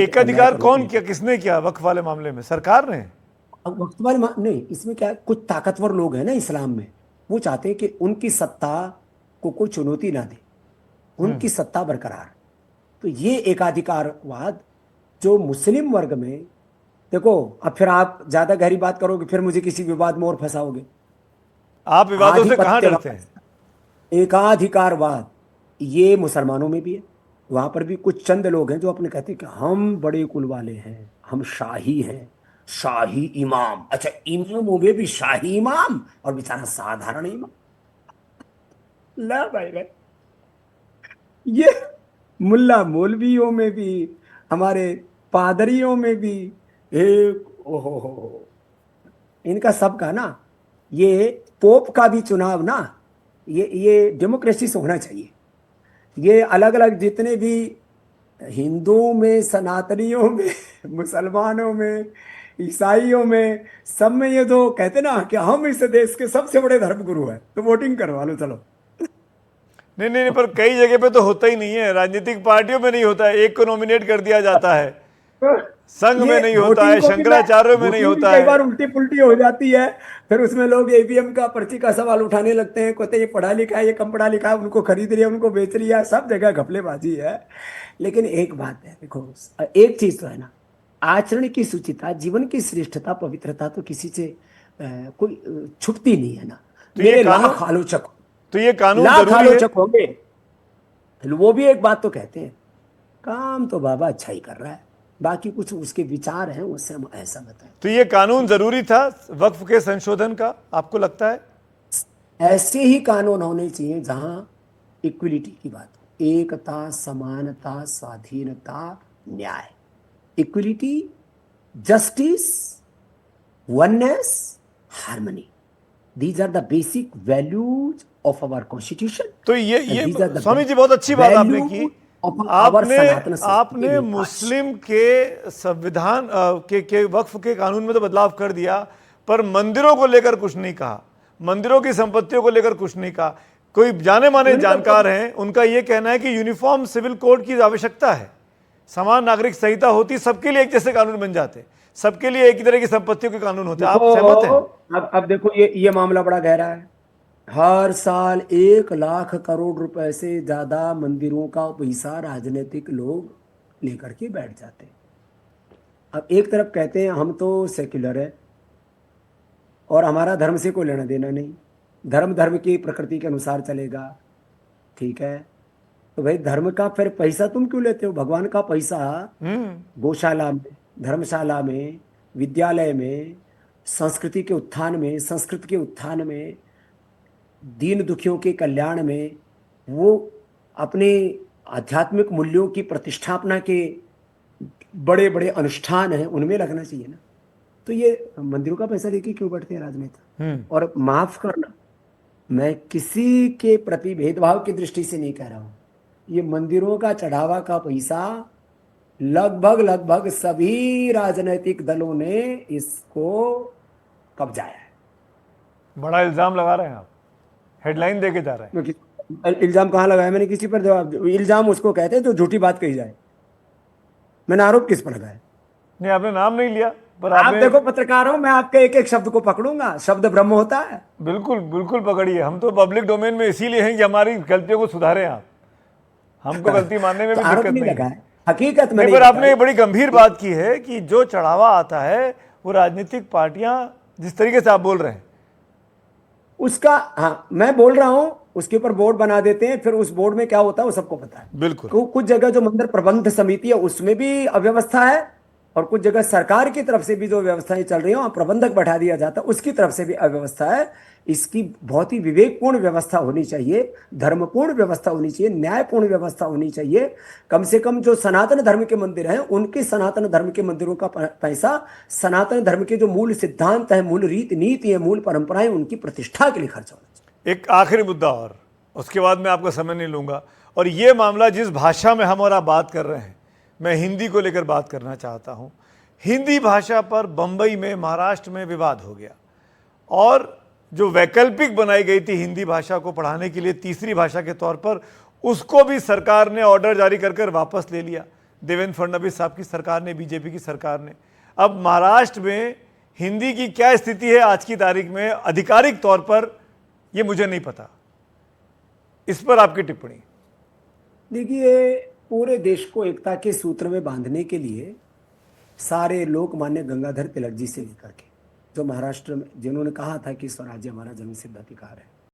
एकाधिकार कौन किया, किसने किया वक्फ वाले मामले में? सरकार ने? अब वक्त वाले नहीं, इसमें क्या है, कुछ ताकतवर लोग हैं ना इस्लाम में, वो चाहते हैं कि उनकी सत्ता को कोई चुनौती ना दे, हम्म। उनकी सत्ता बरकरार। तो ये एकाधिकारवाद जो मुस्लिम वर्ग में, देखो, अब फिर आप ज्यादा गहरी बात करोगे, फिर मुझे किसी विवाद में और फंसाओगे। आप विवादों से कहाँ डरते आधिपत्यवाद, हैं? एकाधिकारवाद, ये मुसलमानों में भी है। वहां पर भी कुछ चंद लोग हैं जो अपने कहते हैं कि हम बड़े कुल वाले हैं, हम शाही हैं, शाही इमाम। अच्छा, इमामों में भी शाही इमाम, और बेचारा साधारण इमाम। ला भाई भाई, ये मुल्ला मौलवियों में भी, हमारे पादरियों में भी एक, ओहो हो, इनका सबका ना, ये पोप का भी चुनाव ना, ये डेमोक्रेसी से होना चाहिए। ये अलग अलग जितने भी हिंदुओं में, सनातनियों में, मुसलमानों में, ईसाइयों में, सब में ये तो कहते ना कि हम इस देश के सबसे बड़े धर्मगुरु हैं, तो वोटिंग करवा लो चलो। नहीं नहीं नहीं, पर कई जगह पे तो होता ही नहीं है, राजनीतिक पार्टियों में नहीं होता है, एक को नॉमिनेट कर दिया जाता है, संघ ये में नहीं होता वोटिंग है, को भी मैं, शंकराचार्यों में नहीं वोटिंग भी होता कई है। बार उल्टी पुल्टी हो जाती है। फिर उसमें लोग ईवीएम का, पर्ची का सवाल उठाने लगते हैं, कहते हैं ये पढ़ा लिखा है, ये कम पढ़ा लिखा है, उनको खरीद लिया, उनको बेच लिया, सब जगह घपलेबाजी है। लेकिन एक बात है, देखो, एक चीज तो है ना, आचरण की शुचिता, जीवन की श्रेष्ठता, पवित्रता तो किसी से कोई छुपती नहीं है ना। तो ये मेरे कानून लाख आलोचक, तो ये कानून लाख जरूरी है? आलोचक होंगे, वो भी एक बात तो कहते हैं, काम तो बाबा अच्छा ही कर रहा है, बाकी कुछ उसके विचार हैं, उससे हम ऐसा बताएं। तो ये कानून जरूरी था वक्फ के संशोधन का, आपको लगता है? ऐसे ही कानून होने चाहिए जहां इक्विलिटी की बात हो, एकता, समानता, स्वाधीनता, न्याय, equality, justice, oneness, harmony. These are the basic values of our constitution, तो एंड ये these are the Swami ji बहुत अच्छी बात आपने की। वैल्यूज ऑफ आवर आपने सनातन संस्कृति आपने विकास। मुस्लिम के संविधान के वक्फ के कानून में तो बदलाव कर दिया, पर मंदिरों को लेकर कुछ नहीं कहा, मंदिरों की संपत्तियों को लेकर कुछ नहीं कहा। कोई जाने माने उन्हीं का जानकार हैं, उनका यह कहना है कि यूनिफॉर्म सिविल कोड की आवश्यकता है, समान नागरिक संहिता होती, सबके लिए एक जैसे कानून बन जाते, सबके लिए एक ही तरह की संपत्तियों के कानून होते। आप देखो, सहमत हैं? अब देखो, ये मामला बड़ा गहरा है। हर साल 1 लाख करोड़ रुपए से ज्यादा मंदिरों का पैसा राजनीतिक लोग लेकर के बैठ जाते हैं। अब एक तरफ कहते हैं हम तो सेक्युलर है और हमारा धर्म से कोई लेना देना नहीं, धर्म धर्म की प्रकृति के अनुसार चलेगा, ठीक है। तो भाई धर्म का फिर पैसा तुम क्यों लेते हो? भगवान का पैसा हम्म। गौशाला में, धर्मशाला में, विद्यालय में, संस्कृति के उत्थान में, संस्कृत के उत्थान में, दीन दुखियों के कल्याण में, वो अपने आध्यात्मिक मूल्यों की प्रतिष्ठापना के बड़े बड़े अनुष्ठान हैं, उनमें लगना चाहिए ना। तो ये मंदिरों का पैसा लेके क्यों बैठते हैं राजनेता? हम्म। और माफ करना, मैं किसी के प्रति भेदभाव की दृष्टि से नहीं कह रहा हूं, ये मंदिरों का चढ़ावा का पैसा लगभग लगभग सभी राजनीतिक दलों ने इसको कब्जाया है। बड़ा इल्जाम लगा रहे हैं आप, हेडलाइन देके जा रहे हैं। इल्जाम कहाँ लगाया मैंने किसी पर? जवाब इल्जाम उसको कहते हैं जो झूठी बात कही जाए। मैंने आरोप किस पर लगाया? नहीं, आपने नाम नहीं लिया, पर आप आपने। देखो, पत्रकार हो, मैं आपके एक एक शब्द को पकड़ूंगा, शब्द ब्रह्म होता है। बिल्कुल बिल्कुल पकड़िए, हम तो पब्लिक डोमेन में इसीलिए हैं कि हमारी गलतियों को सुधारें आप, हमको गलती मानने में तो भी आरोप दिक्कत नहीं नहीं है। लगाया, हकीकत नहीं, मैंने पर आपने बताई। एक बड़ी गंभीर बात की है कि जो चढ़ावा आता है वो राजनीतिक पार्टियां, जिस तरीके से आप बोल रहे हैं। उसका, हाँ, मैं बोल रहा हूं, उसके ऊपर बोर्ड बना देते हैं, फिर उस बोर्ड में क्या होता है वो सबको पता है। बिल्कुल। कुछ जगह जो मंदिर प्रबंध समिति है उसमें भी अव्यवस्था है, और कुछ जगह सरकार की तरफ से भी जो व्यवस्थाएं चल रही हैं वहां प्रबंधक बैठा दिया जाता है, उसकी तरफ से भी अव्यवस्था है। इसकी बहुत ही विवेकपूर्ण व्यवस्था होनी चाहिए, धर्मपूर्ण व्यवस्था होनी चाहिए, न्यायपूर्ण व्यवस्था होनी चाहिए। कम से कम जो सनातन धर्म के मंदिर हैं, उनके सनातन धर्म के मंदिरों का पैसा सनातन धर्म के जो मूल सिद्धांत है, मूल रीति नीति है, मूल परंपराएं, उनकी प्रतिष्ठा के लिए खर्च होना चाहिए। एक आखिरी मुद्दा और, उसके बाद मैं आपका समय नहीं लूंगा। और ये मामला जिस भाषा में हम और आप बात कर रहे हैं, मैं हिंदी को लेकर बात करना चाहता हूं। हिंदी भाषा पर बंबई में, महाराष्ट्र में विवाद हो गया, और जो वैकल्पिक बनाई गई थी हिंदी भाषा को पढ़ाने के लिए तीसरी भाषा के तौर पर, उसको भी सरकार ने ऑर्डर जारी कर वापस ले लिया। देवेंद्र फडणवीस साहब की सरकार ने, बीजेपी की सरकार ने। अब महाराष्ट्र में हिंदी की क्या स्थिति है आज की तारीख में आधिकारिक तौर पर, यह मुझे नहीं पता। इस पर आपकी टिप्पणी। देखिए, पूरे देश को एकता के सूत्र में बांधने के लिए सारे लोकमान्य गंगाधर तिलक जी से लेकर के, जो महाराष्ट्र में जिन्होंने कहा था कि स्वराज्य हमारा जन्मसिद्ध अधिकार है,